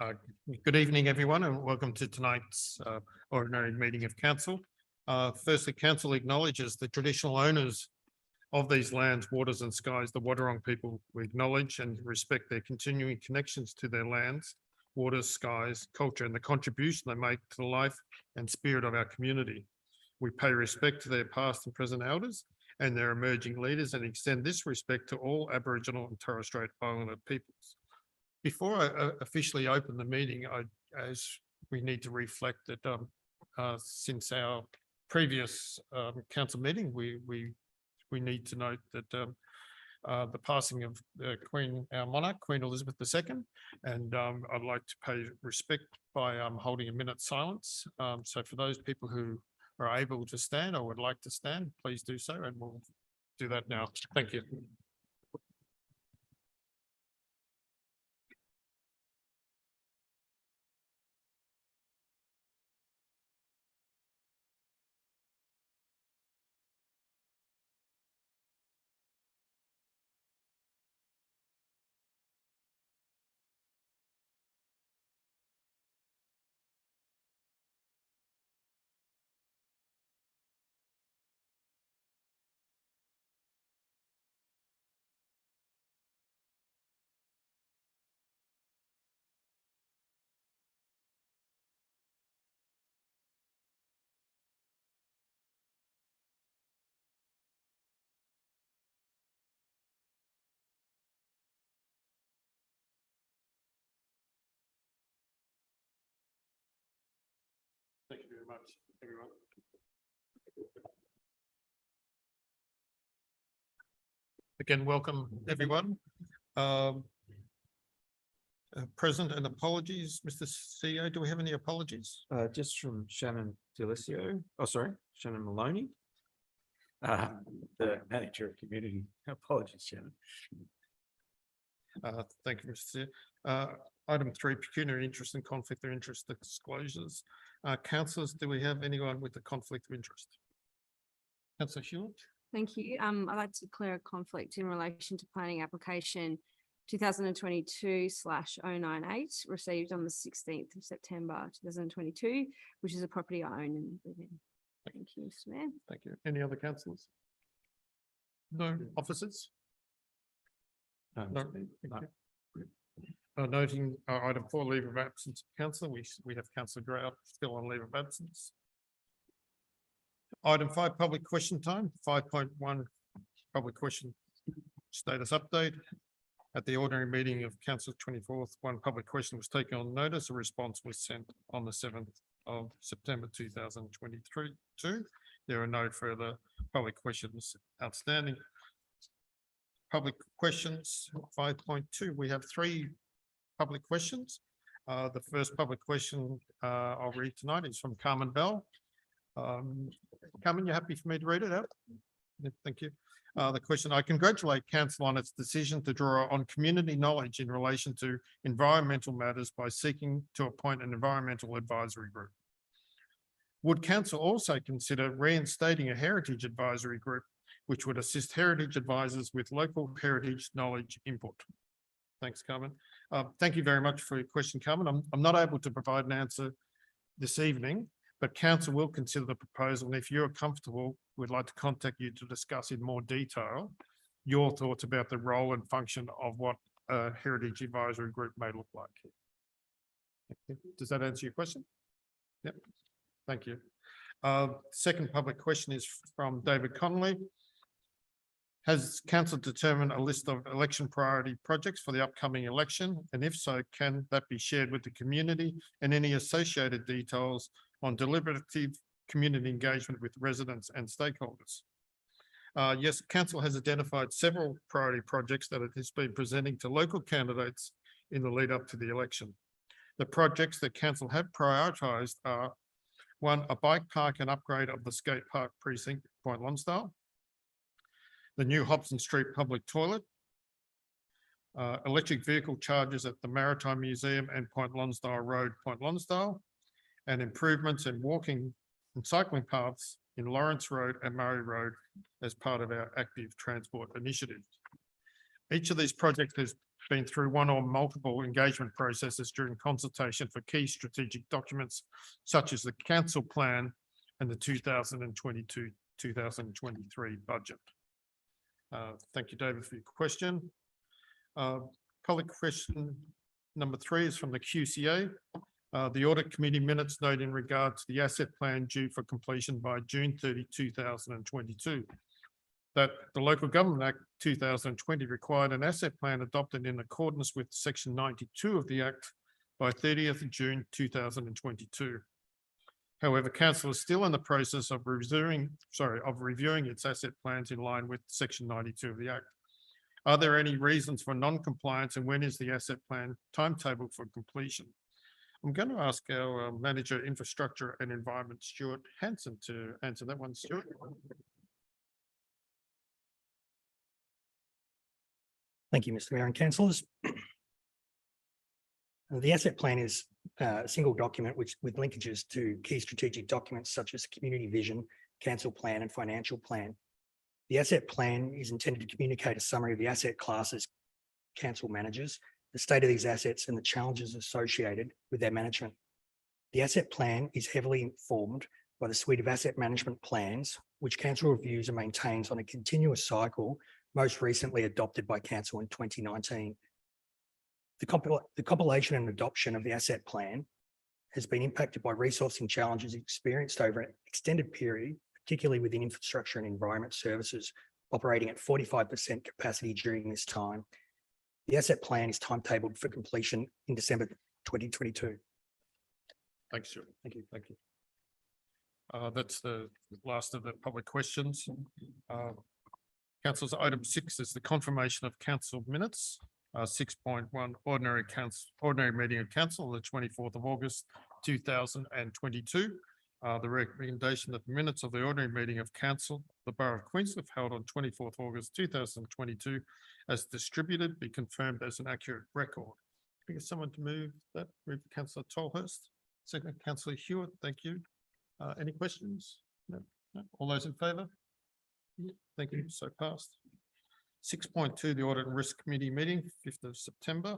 Uh, Good evening, everyone, and welcome to tonight's ordinary meeting of council. Firstly, council acknowledges the traditional owners of these lands, waters and skies, the Wadawurrung people. We acknowledge and respect their continuing connections to their lands, waters, skies, culture, and the contribution they make to the life and spirit of our community. We pay respect to their past and present elders and their emerging leaders, and extend this respect to all Aboriginal and Torres Strait Islander peoples. Before I officially open the meeting, as we need to reflect that since our previous council meeting, we need to note that the passing of Queen, our monarch, Queen Elizabeth II, and I'd like to pay respect by holding a minute silence. So for those people who are able to stand or would like to stand, please do so, and we'll do that now. Thank you. Thank you very much, everyone. Again, welcome, everyone. Present and apologies, Mr. CEO. Do we have any apologies? Just from Shannon Delicio. Oh, sorry, Shannon Maloney. The manager of community. Apologies, Shannon. Thank you, Mr. Item 3, pecuniary interest and conflict of interest disclosures. Councillors, do we have anyone with a conflict of interest? Councillor Hewitt? Thank you. I'd like to declare a conflict in relation to planning application 2022/098 received on the 16th of September 2022, which is a property I own and live in. Thank you, Mr. Mayor. Thank you. Any other councillors? No officers? No. Thank you. Noting item 4, leave of absence of councillor. We have councillor Grout still on leave of absence. Item 5, public question time. 5.1, public question status update. At the ordinary meeting of council 24th, one public question was taken on notice. A response was sent on the 7th of September 2023. There are no further public questions outstanding. Public questions 5.2. We have 3 public questions. The first public question I'll read tonight is from Carmen Bell. Carmen, you happy for me to read it out? Yeah, thank you. The question: I congratulate council on its decision to draw on community knowledge in relation to environmental matters by seeking to appoint an environmental advisory group. Would council also consider reinstating a heritage advisory group which would assist heritage advisors with local heritage knowledge input? Thanks, Carmen. Thank you very much for your question, Carmen. I'm not able to provide an answer this evening, but council will consider the proposal. And if you're comfortable, we'd like to contact you to discuss in more detail your thoughts about the role and function of what a heritage advisory group may look like. Does that answer your question? Yep. Thank you. Second public question is from David Connolly. Has council determined a list of election priority projects for the upcoming election? And if so, can that be shared with the community and any associated details on deliberative community engagement with residents and stakeholders? Yes, council has identified several priority projects that it has been presenting to local candidates in the lead up to the election. The projects that council have prioritised are: 1, a bike park and upgrade of the skate park precinct, Point Lonsdale; the new Hobson Street public toilet; electric vehicle chargers at the Maritime Museum and Point Lonsdale Road, Point Lonsdale; and improvements in walking and cycling paths in Lawrence Road and Murray Road as part of our active transport initiative. Each of these projects has been through one or multiple engagement processes during consultation for key strategic documents such as the council plan and the 2022-2023 budget. Thank you, David, for your question. Colleague question number 3 is from the QCA. The audit committee minutes note in regard to the asset plan due for completion by June 30, 2022. That the Local Government Act 2020 required an asset plan adopted in accordance with section 92 of the Act by 30th of June 2022. However, council is still in the process of reviewing its asset plans in line with section 92 of the Act. Are there any reasons for non-compliance, and when is the asset plan timetable for completion? I'm going to ask our Manager Infrastructure and Environment, Stuart Hanson, to answer that one. Stuart. Thank you, Mr. Mayor and councillors. The asset plan is a single document with linkages to key strategic documents such as community vision, council plan and financial plan. The asset plan is intended to communicate a summary of the asset classes council manages, the state of these assets and the challenges associated with their management. The asset plan is heavily informed by the suite of asset management plans, which council reviews and maintains on a continuous cycle, most recently adopted by council in 2019. The compilation and adoption of the asset plan has been impacted by resourcing challenges experienced over an extended period, particularly within infrastructure and environment services, operating at 45% capacity during this time. The asset plan is timetabled for completion in December 2022. Thanks, Stuart. Thank you. Thank you. That's the last of the public questions. Council's item 6 is the confirmation of council minutes. 6.1 ordinary meeting of council on the 24th of August 2022. The recommendation that the minutes of the ordinary meeting of council, the Borough of Queenscliff, held on 24th August 2022, as distributed, be confirmed as an accurate record. Can I get someone to move that? Move Councillor Tolhurst. Second, Councillor Hewitt. Thank you. Any questions? No. No. All those in favour? Thank you. So passed. 6.2, the Audit and Risk Committee meeting, 5th of September.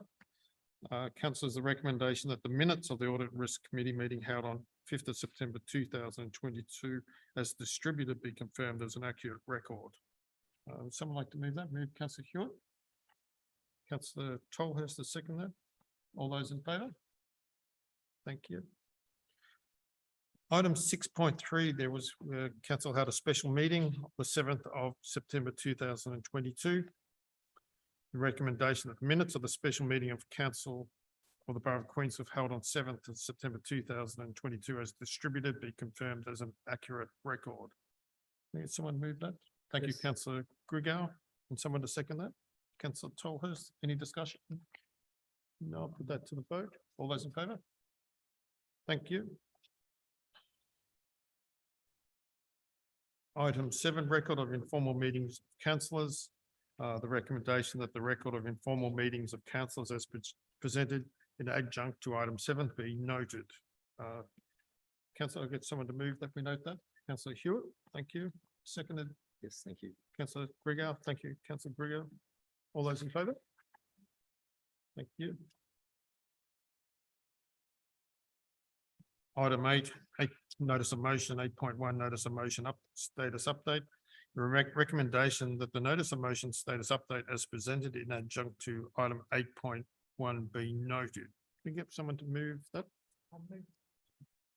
Councillors, the recommendation that the minutes of the Audit and Risk Committee meeting held on 5th of September 2022 as distributed be confirmed as an accurate record. Would someone like to move that? Move Councillor Hewitt. Councillor Tolhurst, the second that. All those in favour? Thank you. Item 6.3, there was council held a special meeting on the 7th of September 2022. The recommendation that the minutes of the special meeting of council for the Borough of Queenscliff held on 7th of September 2022 as distributed be confirmed as an accurate record. Can someone move that? Thank you, Councillor Grigau. And someone to second that? Councillor Tolhurst, any discussion? No, I'll put that to the vote. All those in favour? Thank you. Item 7, record of informal meetings of councillors. The recommendation that the record of informal meetings of councillors as presented in adjunct to item 7 be noted. Councillor, I'll get someone to move that we note that. Councillor Hewitt, thank you. Seconded. Yes, thank you. Councillor Grigau, thank you. Councillor Grigau. All those in favour? Thank you. Item 8, notice of motion, 8.1 notice of motion status update. The recommendation that the notice of motion status update as presented in adjunct to item 8.1 be noted. Can we get someone to move that?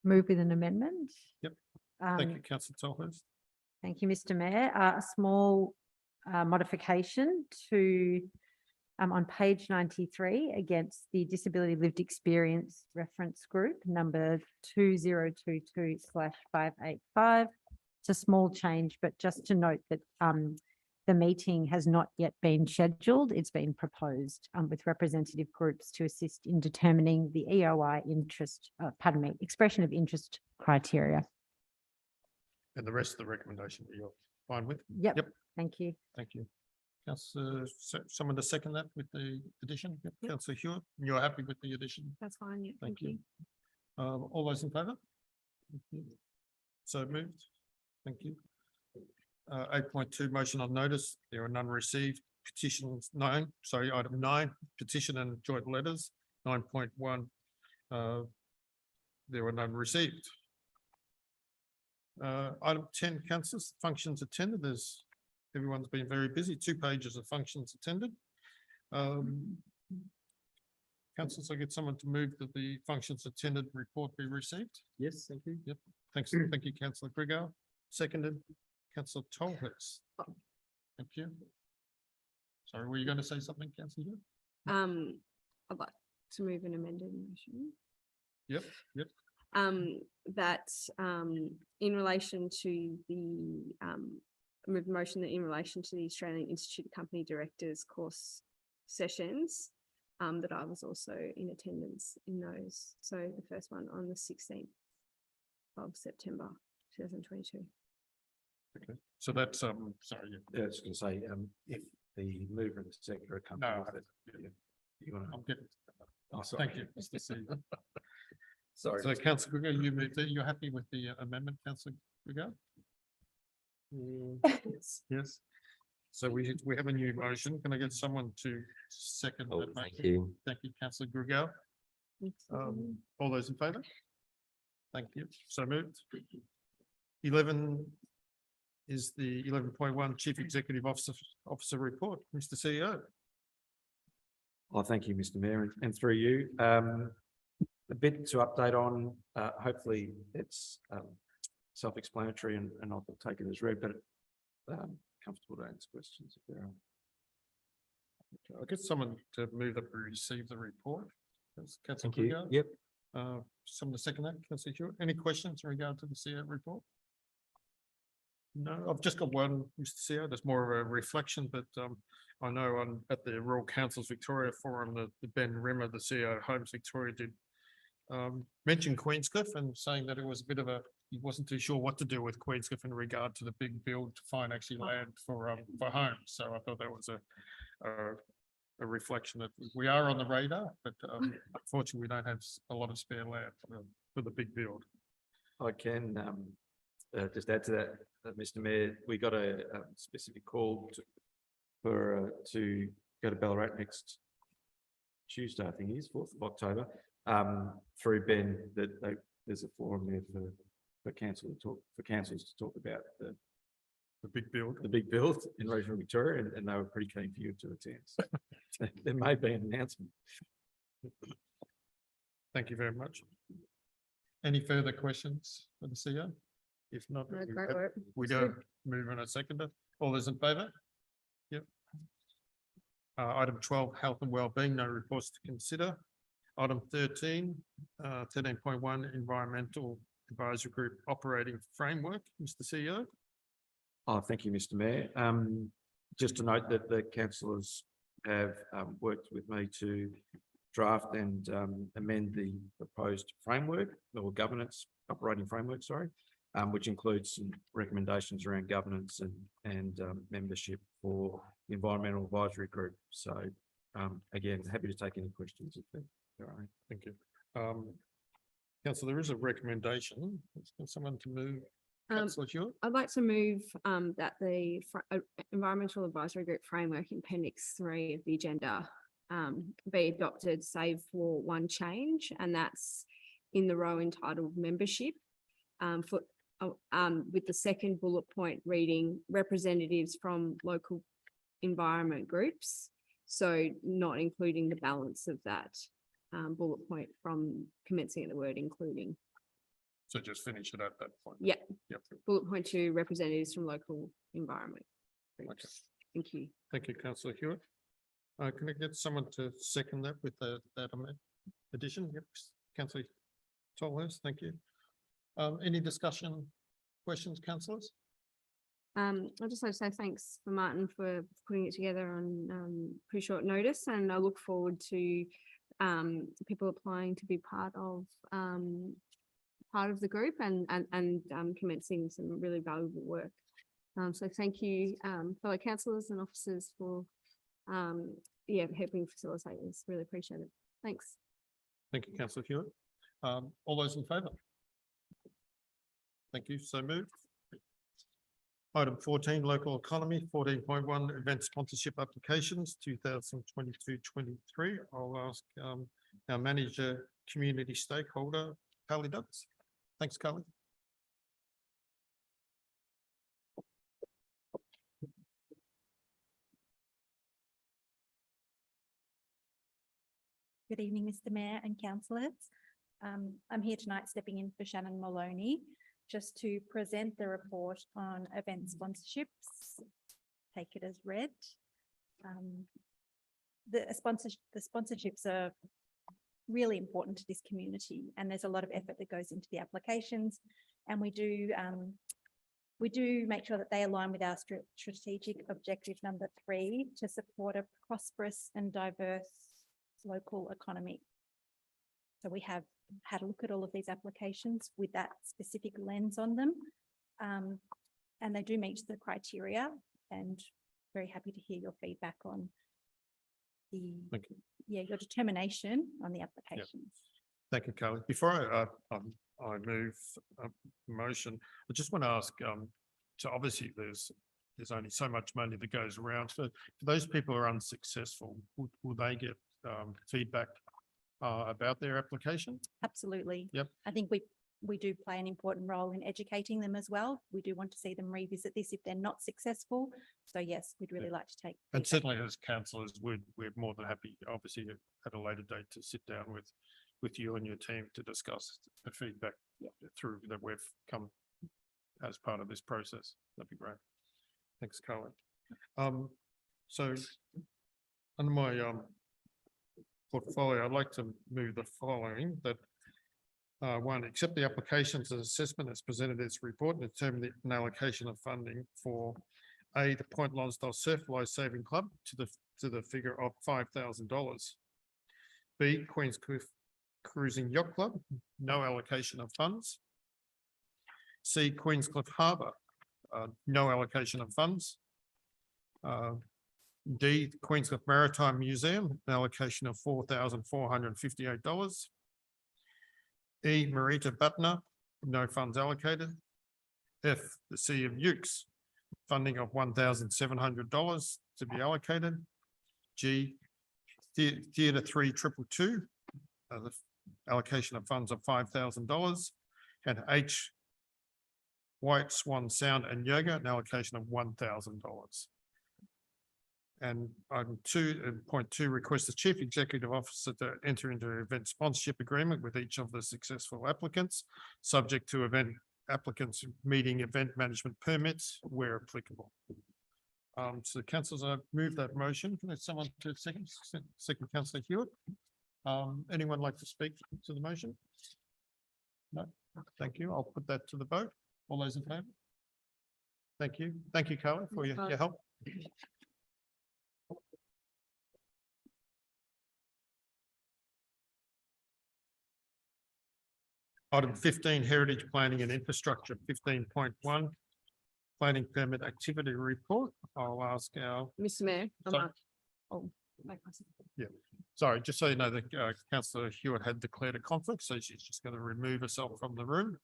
Move with an amendment. Yep. Thank you, Councillor Tolhurst. Thank you, Mr. Mayor. A small modification to on page 93 against the Disability Lived Experience Reference Group number 2022/585. It's a small change, but just to note that the meeting has not yet been scheduled. It's been proposed with representative groups to assist in determining the EOI expression of interest criteria. And the rest of the recommendation you're fine with? Yep. Yep. Thank you. Thank you. Councillor, someone to second that with the addition? Yep. Councillor Hewitt, you're happy with the addition? That's fine. Yeah, Thank you. All those in favour? So moved. Thank you. 8.2 motion on notice. There are none received. petitions, item 9, petition and joint letters, 9.1. There were none received. Item 10, councillors, functions attended. Everyone's been very busy, 2 pages of functions attended. Councillors, I get someone to move that the functions attended report be received. Yes, thank you. Yep. Thanks, thank you, councillor Grigor. Seconded, councillor Tolhurst. Thank you. Sorry, were you going to say something, councillor? I'd like to move an amended motion. Yep, yep. That in relation to the move the motion that in relation to the Australian Institute of Company Directors course sessions, that I was also in attendance in those. So the first one on the 16th of September 2022. Okay, so that's, sorry. Yeah, I was going to say, if the mover and the seconder are comfortable with it. Yeah. You want I'm getting. Oh, sorry. Thank you, Mr. CEO. Sorry. So councillor Grigor, you moved it. You're happy with the amendment, councillor Grigor? Yes. So we have a new motion. Can I get someone to second? Oh, that thank motion? you. Thank you, councillor Grigor. All those in favour? Thank you. So moved. 11 is the 11.1 Chief Executive Officer report. Mr. CEO. Oh, thank you, Mr. Mayor, and through you. A bit to update on, hopefully it's self-explanatory and I'll take it as read, but comfortable to answer questions if there are. I'll get someone to move that we receive the report. Councillor Thank you. Grigor. Yep. Someone to second that, councillor Hewitt. Any questions in regard to the CEO report? No, I've just got one, Mr. CEO. There's more of a reflection, but I know at the Rural Councils Victoria Forum, the Ben Rimmer, the CEO of Homes Victoria, did mention Queenscliff and saying that it was a bit of he wasn't too sure what to do with Queenscliff in regard to the big build to find actually land for homes. So I thought that was a reflection that we are on the radar, but unfortunately we don't have a lot of spare land for the big build. I can just add to that, Mr. Mayor, we got a specific call to go to Ballarat next Tuesday, I think it is 4th of October, through Ben, that there's a forum there for councils to talk about The big build. the big build in regional Victoria, and they were pretty keen for you to attend. So there may be an announcement. Thank you very much. Any further questions for the CEO? If not, No, we great have- work. we It's don't move on a seconder. All those in favour? Yep. Item 12, health and wellbeing, no reports to consider. Item 13, 13.1, environmental advisory group operating framework. Mr. CEO. Oh, thank you, Mr. Mayor. Just to note that the councillors have worked with me to draft and amend the proposed framework or governance operating framework, sorry, which includes some recommendations around governance and membership for the environmental advisory group. So again, happy to take any questions if there are. Thank you. Councillor, there is a recommendation. Is someone to move? Councillor Hewitt? I'd like to move that the Environmental Advisory Group Framework in Appendix 3 of the agenda be adopted, save for one change, and that's in the row entitled membership, with the second bullet point reading representatives from local environment groups. So not including the balance of that bullet point from commencing at the word including. So just finish it at that point. Yeah. Yep. Bullet point 2, representatives from local environment groups. Thank you. Thank you, councillor Hewitt. Can I get someone to second that with that addition? Yep. Councillor Tolhurst, thank you. Any discussion, questions, councillors? I'd just like to say thanks for Martin for putting it together on pretty short notice, and I look forward to people applying to be part of the group and commencing some really valuable work. So thank you, fellow councillors and officers for helping facilitate this. Really appreciate it. Thanks. Thank you, councillor Hewitt. All those in favour? Thank you. So moved. Item 14, local economy, 14.1, event sponsorship applications, 2022-23. I'll ask our manager, community stakeholder, Carly Douglas. Thanks, Carly. Good evening, Mr. Mayor and councillors. I'm here tonight stepping in for Shannon Maloney, just to present the report on event sponsorships. Take it as read. The sponsorships are really important to this community, and there's a lot of effort that goes into the applications, and we do make sure that they align with our strategic objective number 3 to support a prosperous and diverse local economy. So we have had a look at all of these applications with that specific lens on them, and they do meet the criteria, and very happy to hear your feedback on your determination on the applications. Thank you, Carly. Before I move a motion, I just want to ask, so obviously there's only so much money that goes around. So for those people who are unsuccessful, will they get feedback about their application? Absolutely. Yep. I think we do play an important role in educating them as well. We do want to see them revisit this if they're not successful. So yes, we'd really like to take. And feedback. certainly as councillors, we're more than happy, obviously, at a later date to sit down with you and your team to discuss the feedback through that we've come as part of this process. That'd be great. Thanks, Carly. So under my portfolio, I'd like to move the following, that 1, accept the applications and assessment as presented in this report and determine an allocation of funding for A, the Point Lonsdale Surf Life Saving Club to the figure of $5,000. B, Queenscliff Cruising Yacht Club, no allocation of funds. C, Queenscliff Harbour, no allocation of funds. D, Queenscliff Maritime Museum, an allocation of $4,458. E, Marita Butner, no funds allocated. F, the Sea of Ukes, funding of $1,700 to be allocated. G, Theatre 3222, the allocation of funds of $5,000. And H, White Swan Sound and Yoga, an allocation of $1,000. And item 2.2, request the Chief Executive Officer to enter into an event sponsorship agreement with each of the successful applicants, subject to event applicants meeting event management permits where applicable. So councillors, I move that motion. Can I have someone to second Councillor Hewitt? Anyone like to speak to the motion? No, thank you. I'll put that to the vote. All those in favour? Thank you. Thank you, Carly, for your help. Item 15, heritage planning and infrastructure, 15.1, planning permit activity report. I'll ask our, Mr. Mayor. Sorry. Yeah. sorry, just so you know, that Councillor Hewitt had declared a conflict, so she's just going to remove herself from the room.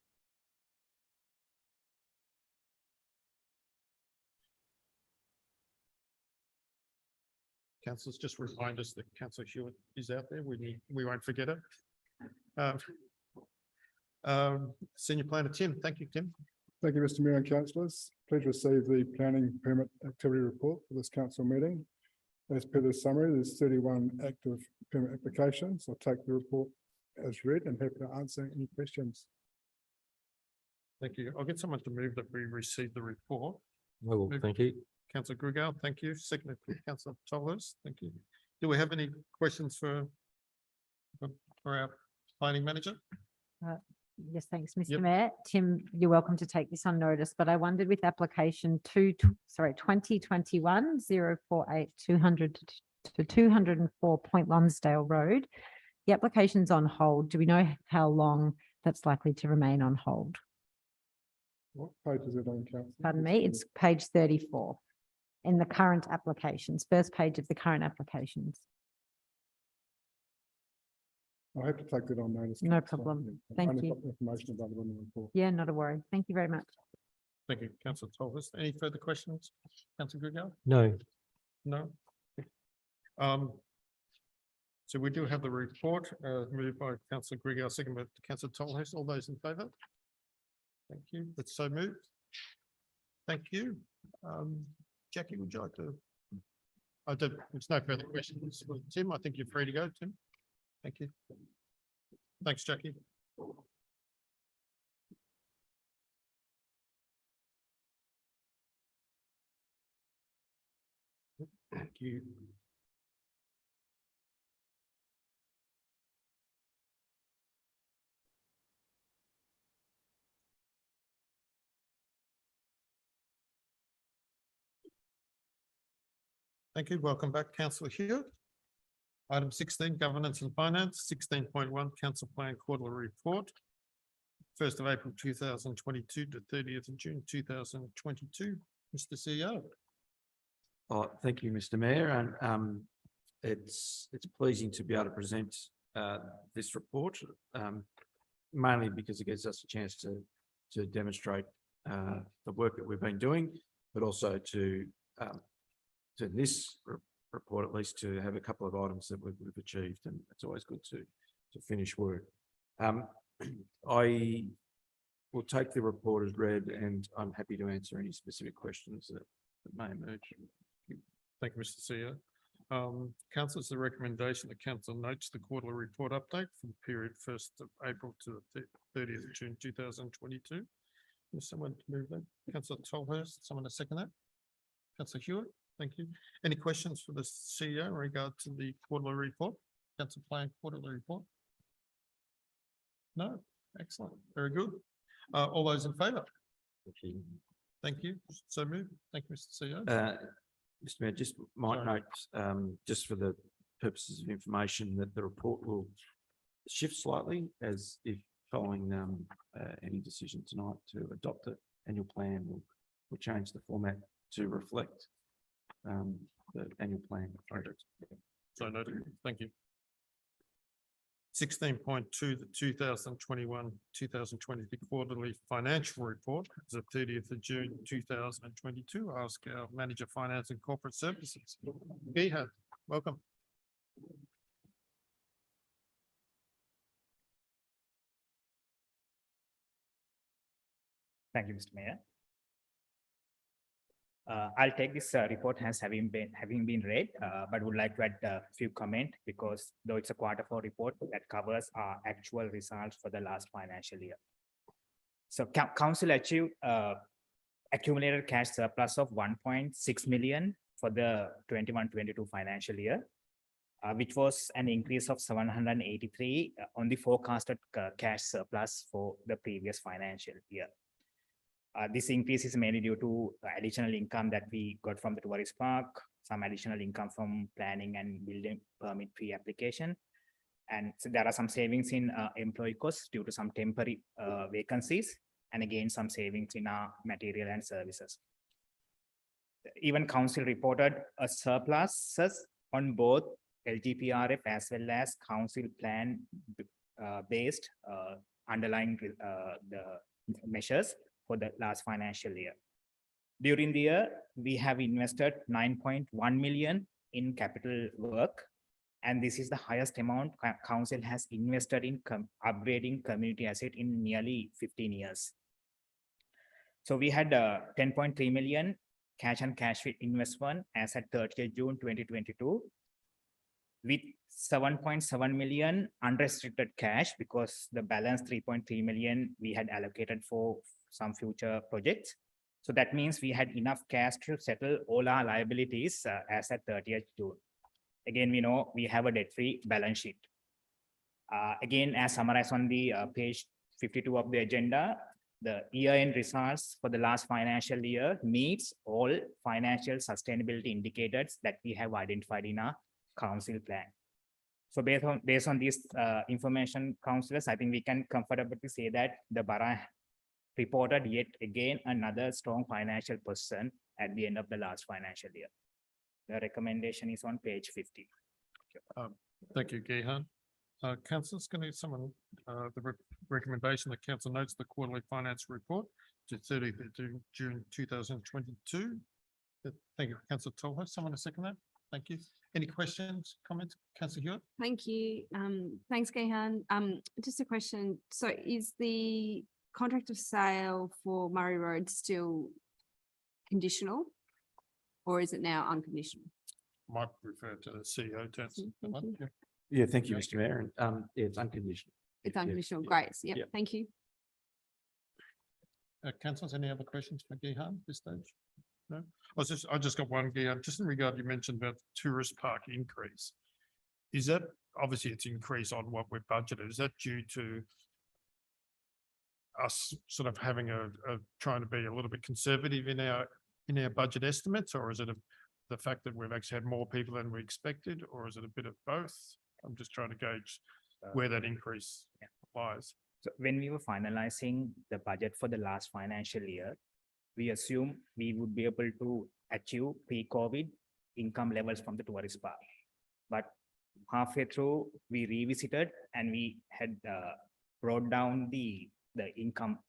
Councillors, just remind us that Councillor Hewitt is out there. We won't forget it. Senior Planner Tim, thank you, Tim. Thank you, Mr. Mayor and councillors. Please receive the planning permit activity report for this council meeting. As per the summary, there's 31 active permit applications. I'll take the report as read and happy to answer any questions. Thank you. I'll get someone to move that we receive the report. I will, thank you. Councillor Grugel, thank you. Second, Councillor Tolhurst, thank you. Do we have any questions for our planning manager? Yes, thanks, Mr. Yep. Mayor. Tim, you're welcome to take this on notice, but I wondered with application 2021-048 200 to 204 Point Lonsdale Road, the application's on hold. Do we know how long that's likely to remain on hold? What page is it on, councillor? Pardon me, it's page 34 in the current applications, first page of the current applications. I'll have to take that on notice. No councillor. problem. I've Thank only you. got the information available in the report. Yeah, not a worry. Thank you very much. Thank you, councillor Tolhurst. Any further questions? Councillor Goodall? No. No? So we do have the report, moved by councillor Goodall, second by councillor Tolhurst. All those in favour? Thank you. That's so moved. Thank you. Jackie, would you like to? There's no further questions. Tim, I think you're free to go, Tim. Thank you. Thanks, Jackie. Thank you. Thank you. Welcome back, councillor Hewitt. Item 16, governance and finance, 16.1, council plan quarterly report. 1st of April 2022 to 30th of June 2022. Mr. CEO. Thank you, Mr. Mayor, and it's pleasing to be able to present this report, mainly because it gives us a chance to demonstrate the work that we've been doing, but also to this report, at least, to have a couple of items that we've achieved, and it's always good to finish work. I will take the report as read, and I'm happy to answer any specific questions that may emerge. Thank you, Mr. CEO. Council, it's the recommendation that council notes the quarterly report update for the period 1st of April to 30th of June 2022. Is someone to move that? Councillor Tolhurst, someone to second that? Councillor Hewitt, thank you. Any questions for the CEO in regard to the quarterly report? Council plan quarterly report? No? Excellent. Very good. All those in favour? Thank you. So moved. Thank you, Mr. CEO. Mr. Mayor, just might note, just for the purposes of information, that the report will shift slightly as if following any decision tonight to adopt the annual plan will change the format to reflect the annual plan project. So noted. Thank you. 16.2, the 2021-2023 quarterly financial report is of 30th of June 2022. I ask our Manager Finance and Corporate Services, Geha, welcome. Thank you, Mr. Mayor. I'll take this report as having been read, but would like to add a few comments because though it's a Q4 report that covers our actual results for the last financial year. So council achieved accumulated cash surplus of 1.6 million for the 21-22 financial year, which was an increase of 783 on the forecasted cash surplus for the previous financial year. This increase is mainly due to additional income that we got from the tourist park, some additional income from planning and building permit fee application. And so there are some savings in employee costs due to some temporary vacancies, and again, some savings in our material and services. Even council reported a surpluses on both LGPRF as well as council plan based underlying the measures for the last financial year. During the year, we have invested 9.1 million in capital work, and this is the highest amount council has invested in upgrading community asset in nearly 15 years. So we had 10.3 million cash and cash investment as at 30th June 2022, with 7.7 million unrestricted cash because the balance 3.3 million we had allocated for some future projects. So that means we had enough cash to settle all our liabilities as at 30th June. Again, we know we have a debt-free balance sheet. Again, as summarized on the page 52 of the agenda, the year-end results for the last financial year meets all financial sustainability indicators that we have identified in our council plan. So based on this information, councillors, I think we can comfortably say that the borough reported yet again another strong financial position at the end of the last financial year. The recommendation is on page 50. Thank you, Gehan. Councillors, can I someone the recommendation that council notes the quarterly finance report to 30th of June 2022. Thank you, councillor Tolhurst. Someone to second that? Thank you. Any questions, comments, councillor Hewitt? Thank you. Thanks, Gehan. Just a question. So is the contract of sale for Murray Road still conditional? Or is it now unconditional? Might refer to the CEO to answer that Thank one. you. Yeah. Yeah, thank you, Mr. Mayor. And yeah, it's unconditional. It's Yeah, unconditional. yeah. Great. Yeah, yeah. thank you. Councillors, any other questions for Gehan at this stage? No? I just got one, Gehan, just in regard, you mentioned about the tourist park increase. Is that, obviously it's increase on what we're budgeted, is that due to us sort of having trying to be a little bit conservative in our budget estimates, or is it the fact that we've actually had more people than we expected, or is it a bit of both? I'm just trying to gauge where that increase lies. So when we were finalizing the budget for the last financial year, we assume we would be able to achieve pre-COVID income levels from the tourist park. But halfway through, we revisited and we had brought down the income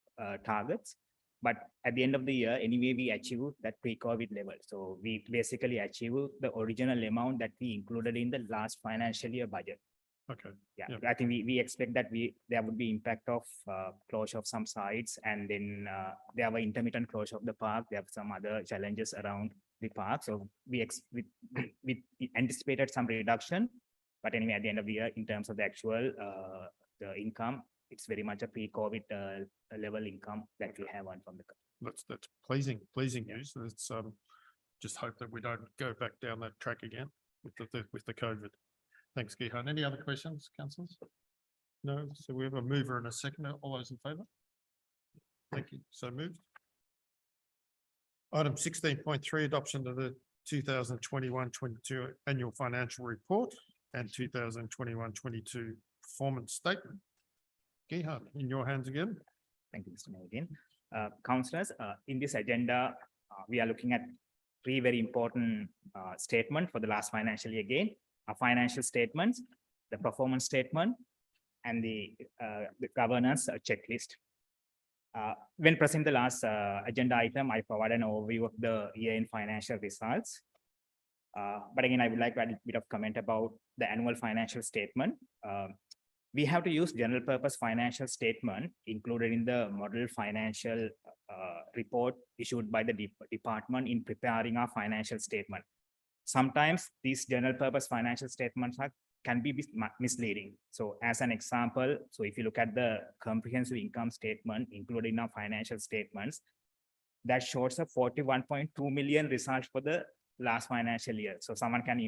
targets. But at the end of the year, anyway, we achieved that pre-COVID level. So we basically achieved the original amount that we included in the last financial year budget. Okay. Yeah, Yeah. I think we expect that there would be impact of closure of some sites, and then there were intermittent closure of the park. There were some other challenges around the park. So we anticipated some reduction, but anyway, at the end of the year, in terms of the actual the income, it's very much a pre-COVID level income that we have on from the. That's pleasing Yeah. news. Let's just hope that we don't go back down that track again with the COVID. Thanks, Gehan. Any other questions, councillors? No, so we have a mover and a seconder. All those in favour? Thank you. So moved. Item 16.3, adoption of the 2021-22 annual financial report and 2021-22 performance statement. Gehan, in your hands again. Thank you, Mr. Mayor again. Councillors, in this agenda, we are looking at three very important statements for the last financial year again. Our financial statements, the performance statement, and the governance checklist. When presenting the last agenda item, I provided an overview of the year-end financial results. But again, I would like to add a bit of comment about the annual financial statement. We have to use general purpose financial statement included in the model financial report issued by the department in preparing our financial statement. Sometimes these general purpose financial statements can be misleading. So as an example, so if you look at the comprehensive income statement included in our financial statements, that shows a 41.2 million result for the last financial year. So someone can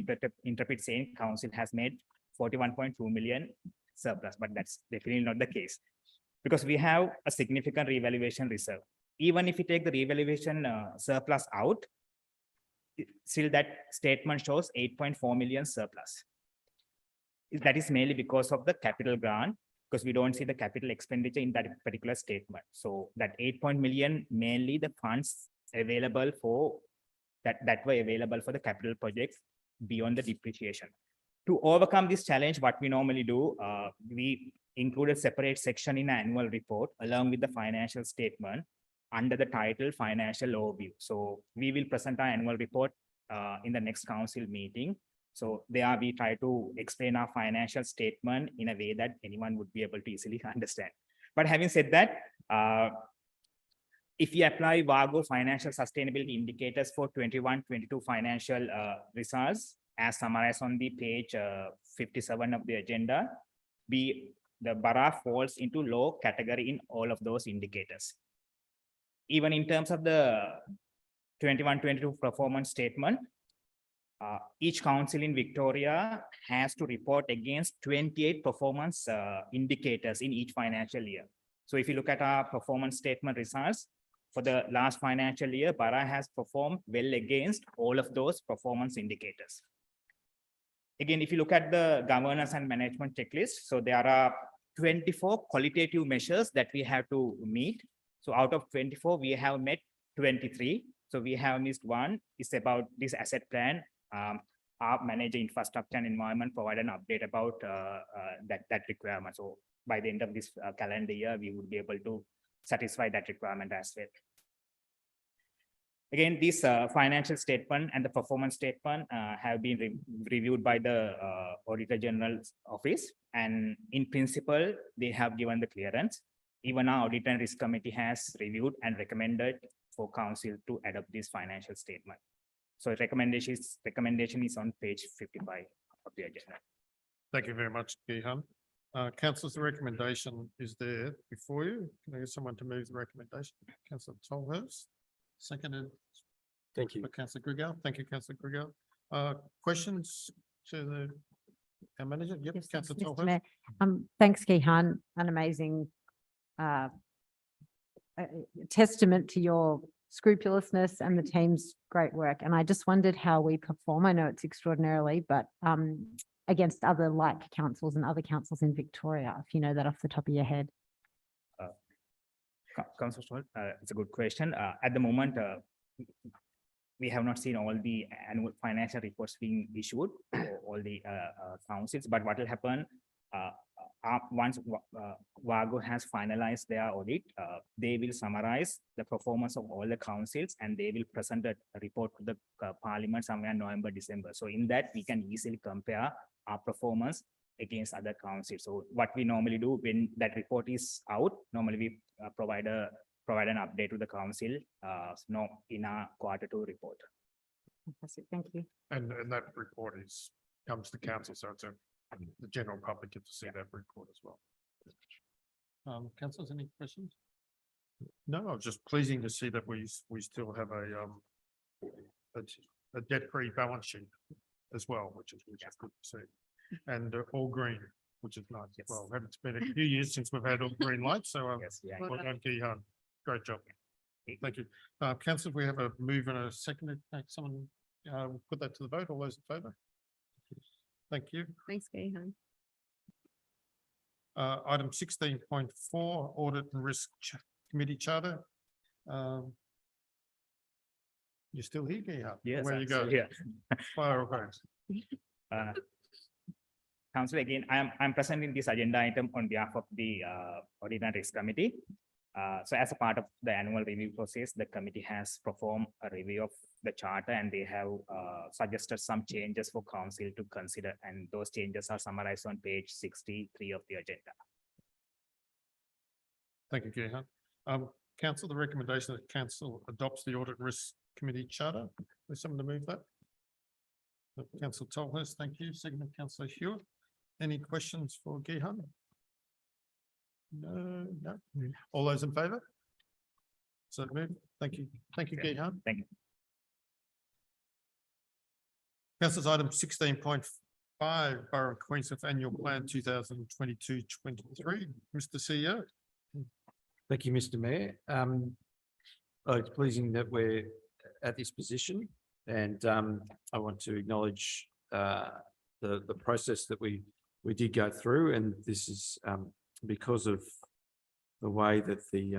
interpret saying council has made 41.2 million surplus, but that's definitely not the case, because we have a significant revaluation reserve. Even if you take the revaluation surplus out, still that statement shows 8.4 million surplus. That is mainly because of the capital grant, because we don't see the capital expenditure in that particular statement. So that 8 million, mainly the funds available for that were available for the capital projects beyond the depreciation. To overcome this challenge, what we normally do, we include a separate section in our annual report along with the financial statement under the title Financial Overview. So we will present our annual report in the next council meeting. So there we try to explain our financial statement in a way that anyone would be able to easily understand. But having said that, if you apply BoQ financial sustainability indicators for 21-22 financial results, as summarized on the page 57 of the agenda, the borough falls into low category in all of those indicators. Even in terms of the 21-22 performance statement, each council in Victoria has to report against 28 performance indicators in each financial year. So if you look at our performance statement results for the last financial year, borough has performed well against all of those performance indicators. Again, if you look at the governance and management checklist, so there are 24 qualitative measures that we have to meet. So out of 24, we have met 23. So we have missed one. It's about this asset plan. Our manager infrastructure and environment provide an update about that requirement. So by the end of this calendar year, we would be able to satisfy that requirement as well. Again, this financial statement and the performance statement have been reviewed by the Auditor General's office, and in principle, they have given the clearance. Even our Audit and Risk Committee has reviewed and recommended for council to adopt this financial statement. So recommendation is on page 55 of the agenda. Thank you very much, Gihan. Councillors, the recommendation is there before you. Can I get someone to move the recommendation? Councillor Tolhurst, seconded Thank you. by Councillor Grigel. Thank you, Councillor Grigel. Questions to our manager? Yep, Yes, thanks, Councillor Mr. Tolhurst. Mayor. Thanks, Gihan, an amazing testament to your scrupulousness and the team's great work. And I just wondered how we perform. I know it's extraordinarily, but against other like councils and other councils in Victoria, if you know that off the top of your head. Councillor Stoll, it's a good question. At the moment, we have not seen all the annual financial reports being issued for all the councils, but what will happen once WAGO has finalized their audit, they will summarize the performance of all the councils and they will present a report to the parliament somewhere in November, December. So in that, we can easily compare our performance against other councils. So what we normally do when that report is out, normally we provide an update to the council in our Q2 report. Fantastic, thank you. And that report comes to council, so it's the general public get to see that report as well. Councillors, any questions? No, it's just pleasing to see that we still have a debt-free balance sheet as well, which is good to see. And all green, which is nice. Yes. Well, it's been a few years since we've had all green lights, so Yes, yeah. well done, Gihan. Great job. Thank you. Councillor, we have a move and a second. Someone put that to the vote. All those in favour? Thank you. Thanks, Gihan. Item 16.4, Audit and Risk Committee Charter. You're still here, Gihan? Yes. Where you go? Yeah. Fire away. Council, again, I'm presenting this agenda item on behalf of the Audit and Risk Committee. So as a part of the annual review process, the committee has performed a review of the charter and they have suggested some changes for council to consider, and those changes are summarized on page 63 of the agenda. Thank you, Gihan. Council, the recommendation that council adopts the Audit and Risk Committee Charter. Is someone to move that? Councillor Tolhurst, thank you. Second, Councillor Hewitt. Any questions for Gihan? No. All those in favour? So moved. Thank you. Thank you, Okay. Gihan. Thank you. Council's item 16.5, Borough of Queenscliff Annual Plan 2022-23. Mr. CEO. Thank you, Mr. Mayor. It's pleasing that we're at this position, and I want to acknowledge the process that we did go through, and this is because of the way that the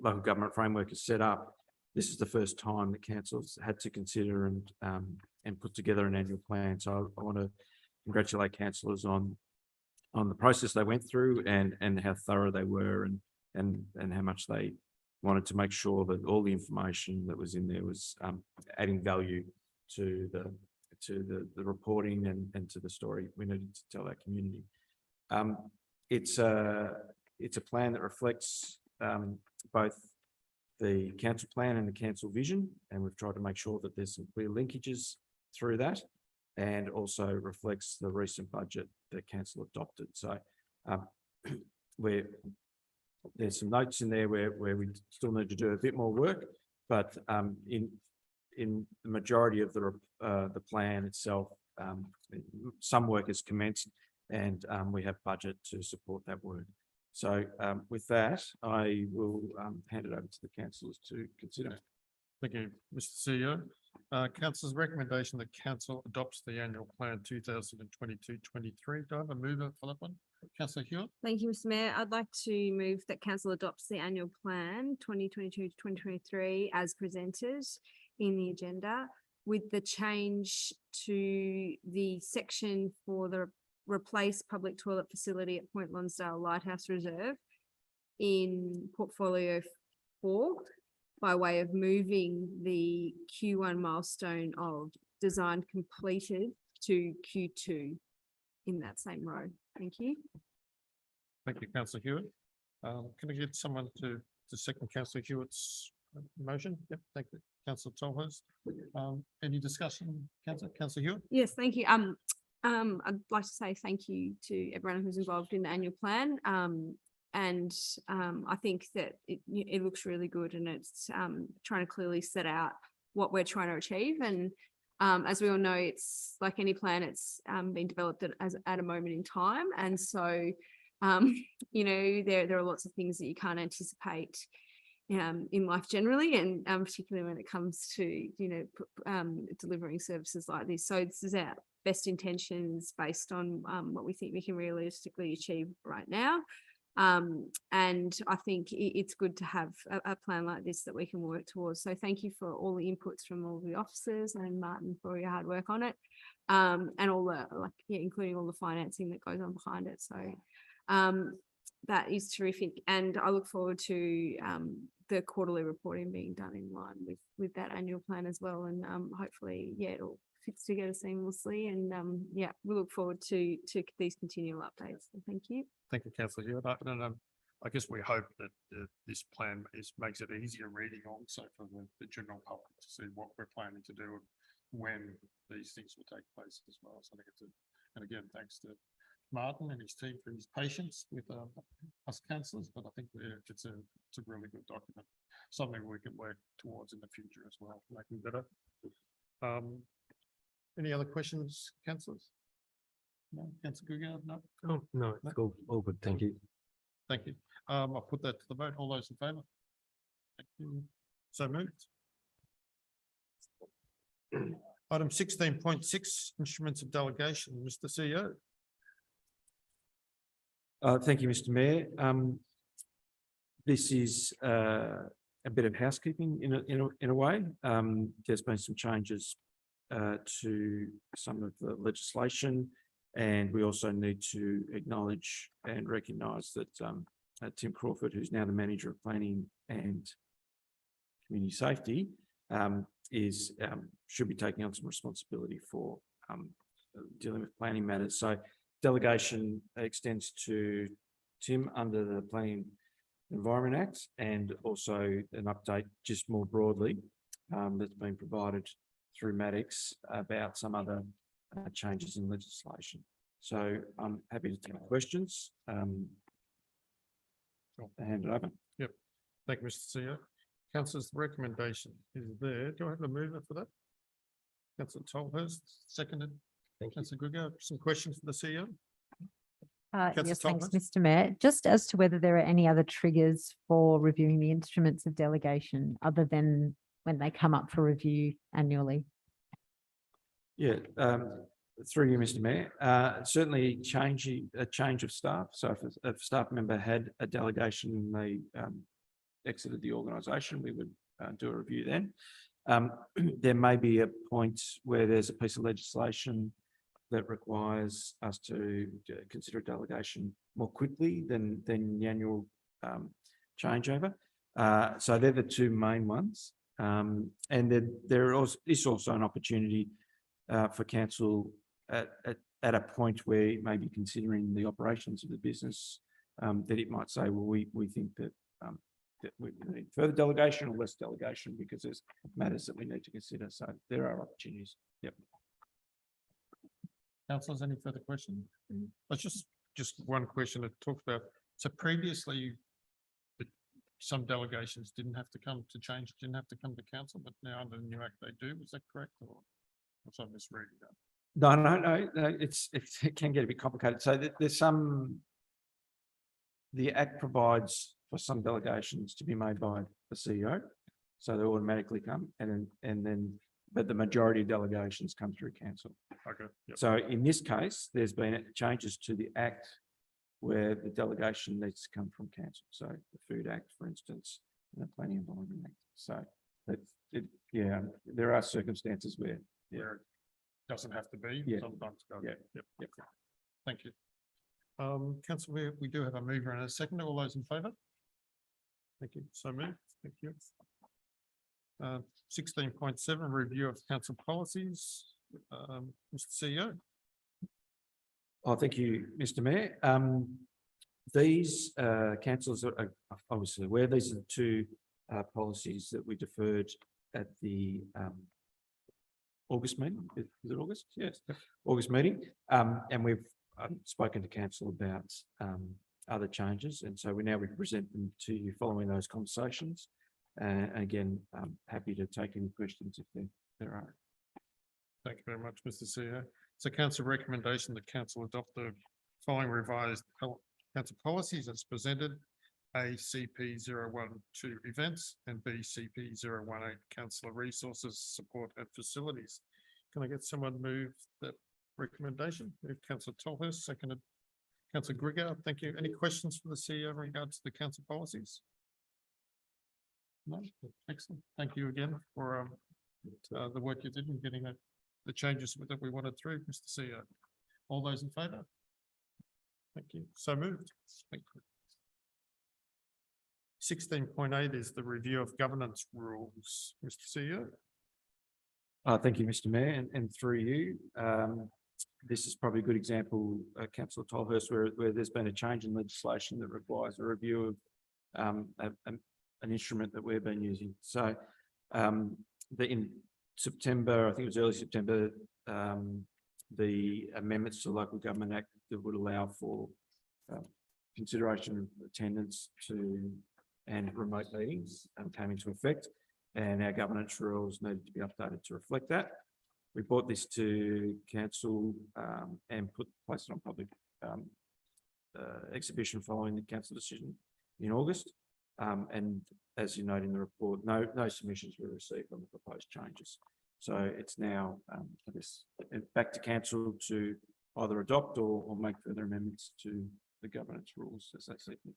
local government framework is set up. This is the first time that councils had to consider and put together an annual plan. So I want to congratulate councillors on the process they went through and how thorough they were and how much they wanted to make sure that all the information that was in there was adding value to the reporting and to the story we needed to tell our community. It's a plan that reflects both the council plan and the council vision, and we've tried to make sure that there's some clear linkages through that, and also reflects the recent budget that council adopted. So there's some notes in there where we still need to do a bit more work, but in the majority of the plan itself, some work is commenced, and we have budget to support that work. So with that, I will hand it over to the councillors to consider. Thank you, Mr. CEO. Council's recommendation that council adopts the annual plan 2022-23. Do I have a mover for that one? Councillor Hewitt. Thank you, Mr. Mayor. I'd like to move that council adopts the annual plan 2022 to 2023 as presented in the agenda, with the change to the section for the replace public toilet facility at Point Lonsdale Lighthouse Reserve in portfolio 4 by way of moving the Q1 milestone of design completed to Q2 in that same row. Thank you. Thank you, councillor Hewitt. Can I get someone to second councillor Hewitt's motion? Yep, thank you, councillor Tolhurst. Any discussion, councillor Hewitt? Yes, thank you. I'd like to say thank you to everyone who's involved in the annual plan. I think that it looks really good, and it's trying to clearly set out what we're trying to achieve. And as we all know, it's like any plan, it's been developed at a moment in time. And so, there are lots of things that you can't anticipate in life generally, and particularly when it comes to, delivering services like this. So this is our best intentions based on what we think we can realistically achieve right now. And I think it's good to have a plan like this that we can work towards. So thank you for all the inputs from all the officers, and Martin for your hard work on it. And all the, including all the financing that goes on behind it. So that is terrific. And I look forward to the quarterly reporting being done in line with that annual plan as well. And hopefully, it all fits together seamlessly. And we look forward to these continual updates. So thank you. Thank you, councillor Hewitt. I guess we hope that this plan makes it easier reading also for the general public to see what we're planning to do and when these things will take place as well. So I think and again, thanks to Martin and his team for his patience with us councillors, but I think it's a really good document, something we can work towards in the future as well, making better. Any other questions, councillors? No, councillor Googard, no? Oh, no, it's all good. Thank you. Thank you. I'll put that to the vote. All those in favour? Thank you. So moved. Item 16.6, instruments of delegation, Mr. CEO. Thank you, Mr. Mayor. This is a bit of housekeeping in a way. There's been some changes to some of the legislation, and we also need to acknowledge and recognise that Tim Crawford, who's now the Manager of Planning and Community Safety, should be taking on some responsibility for dealing with planning matters. So delegation extends to Tim under the Planning Environment Act, and also an update just more broadly that's been provided through Maddox about some other changes in legislation. So I'm happy to take questions. I'll hand it over. Yep. Thank you, Mr. CEO. Councillor's recommendation is there. Do I have a mover for that? Councillor Tolhurst, seconded. Thank you. Councillor Googard, some questions for the CEO? Yes, thanks, Thomas. Mr. Mayor. Just as to whether there are any other triggers for reviewing the instruments of delegation other than when they come up for review annually. Yeah, through you, Mr. Mayor. Certainly a change of staff. So if a staff member had a delegation and they exited the organisation, we would do a review then. There may be a point where there's a piece of legislation that requires us to consider a delegation more quickly than the annual changeover. So they're the two main ones. And there is also an opportunity for council at a point where it may be considering the operations of the business, that it might say, well, we think that we need further delegation or less delegation because there's matters that we need to consider. So there are opportunities. Yep. Councillors, any further questions? That's just one question that talked about. So previously, some delegations didn't have to come to council, but now under the new act they do. Is that correct, or was I misreading that? No, it can get a bit complicated. So there's the act provides for some delegations to be made by the CEO, so they automatically come, but the majority of delegations come through council. Okay. Yep. So in this case, there's been changes to the act where the delegation needs to come from council. So the Food Act, for instance, and the Planning and Environment Act. So there are circumstances where Where it doesn't have to be. Yeah. Sometimes. Yeah. Yep. Thank you. Councillor, we do have a mover and a second. All those in favour? Thank you. So moved. Thank you. 16.7, review of council policies. Mr. CEO. Oh, thank you, Mr. Mayor. These councils are obviously aware these are the two policies that we deferred at the August meeting. Is it August? Yes, August meeting. And we've spoken to council about other changes, and so we now present them to you following those conversations. And again, I'm happy to take any questions if there are. Thank you very much, Mr. CEO. So council recommendation that council adopt the following revised council policies as presented. A CP 012 events and B CP 018 councillor resources, support and facilities. Can I get someone to move that recommendation? Move councillor Tolhurst, seconded councillor Grigger. Thank you. Any questions for the CEO in regards to the council policies? No, excellent. Thank you again for the work you did in getting the changes that we wanted through, Mr. CEO. All those in favour? Thank you. So moved. Thank you. 16.8 is the review of governance rules, Mr. CEO. Thank you, Mr. Mayor, and through you. This is probably a good example, councillor Tolhurst, where there's been a change in legislation that requires a review of an instrument that we've been using. So in September, I think it was early September, the amendments to the Local Government Act that would allow for consideration of attendance and remote meetings came into effect, and our governance rules needed to be updated to reflect that. We brought this to council and placed it on public exhibition following the council decision in August. And as you note in the report, no submissions were received on the proposed changes. So it's now, I guess, back to council to either adopt or make further amendments to the governance rules as they see fit.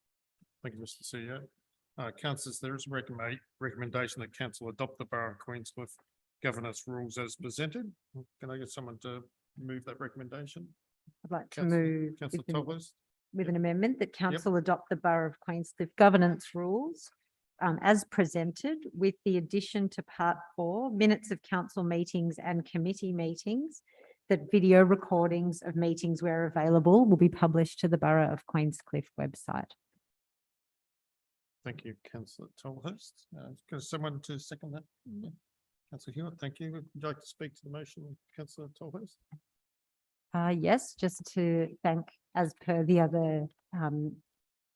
Thank you, Mr. CEO. Councillors, there is a recommendation that council adopt the Borough of Queenscliff governance rules as presented. Can I get someone to move that recommendation? I'd like to Councillor- move Councillor with Tolhurst. an amendment that council adopt the Borough of Queenscliff governance rules as presented, with the addition to part 4, minutes of council meetings and committee meetings, that video recordings of meetings where available will be published to the Borough of Queenscliff website. Thank you, councillor Tolhurst. Can someone to second that? Councillor Hewitt, thank you. Would you like to speak to the motion, councillor Tolhurst? Yes, just to thank, as per the other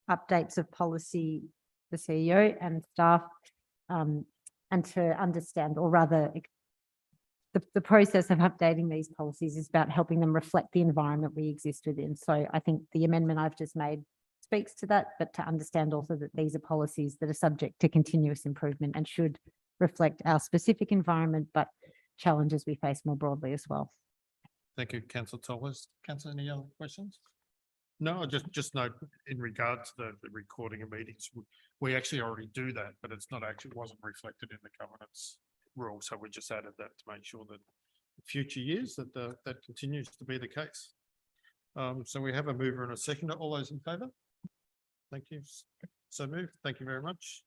updates of policy, the CEO and staff, and to understand, or rather the process of updating these policies is about helping them reflect the environment we exist within. So I think the amendment I've just made speaks to that, but to understand also that these are policies that are subject to continuous improvement and should reflect our specific environment, but challenges we face more broadly as well. Thank you, councillor Tolhurst. Councillor, any other questions? No, just note in regard to the recording of meetings, we actually already do that, but it's not actually wasn't reflected in the governance rule. So we just added that to make sure that in future years that that continues to be the case. So we have a mover and a seconder. All those in favour? Thank you. So moved. Thank you very much.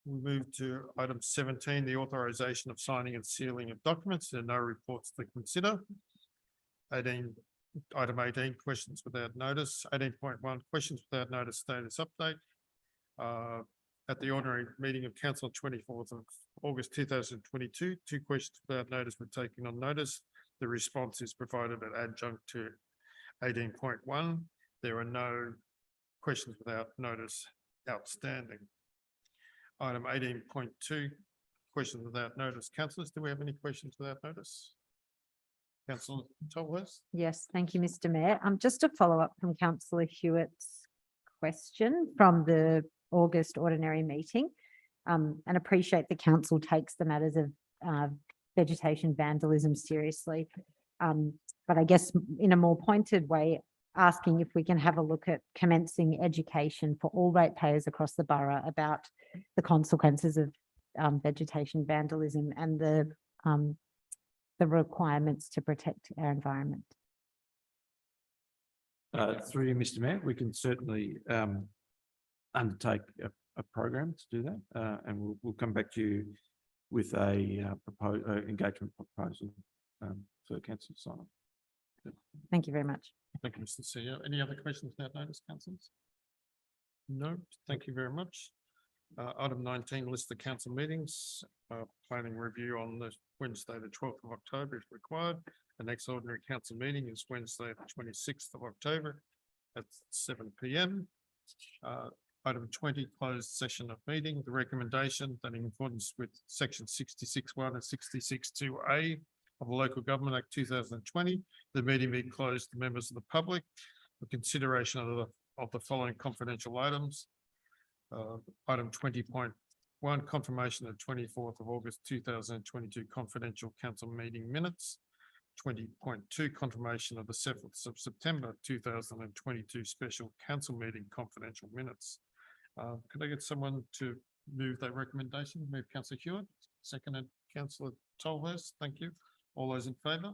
We move to item 17, the authorisation of signing and sealing of documents. There are no reports to consider. Item 18, questions without notice. 18.1, questions without notice status update. At the ordinary meeting of council 24th of August 2022, 2 questions without notice were taken on notice. The response is provided at adjunct to 18.1. There are no questions without notice outstanding. Item 18.2, questions without notice. Councillors, do we have any questions without notice? Councillor Tolhurst? Yes, thank you, Mr. Mayor. Just to follow up from councillor Hewitt's question from the August ordinary meeting, and appreciate the council takes the matters of vegetation vandalism seriously. But I guess in a more pointed way, asking if we can have a look at commencing education for all ratepayers across the borough about the consequences of vegetation vandalism and the requirements to protect our environment. Through you, Mr. Mayor, we can certainly undertake a program to do that, and we'll come back to you with a engagement proposal for council to sign. Thank you very much. Thank you, Mr. CEO. Any other questions without notice, councillors? No, thank you very much. Item 19, list the council meetings, planning review on the Wednesday, the 12th of October if required. The next ordinary council meeting is Wednesday, the 26th of October at 7 p.m. Item 20, closed session of meeting. The recommendation that in accordance with section 66(1) and 66(2)(a) of the Local Government Act 2020, the meeting be closed to members of the public for consideration of the following confidential items. Item 20.1, confirmation of 24th of August 2022 confidential council meeting minutes. 20.2, confirmation of the 7th of September 2022 special council meeting confidential minutes. Could I get someone to move that recommendation? Move councillor Hewitt, seconded councillor Tolhurst. Thank you. All those in favour?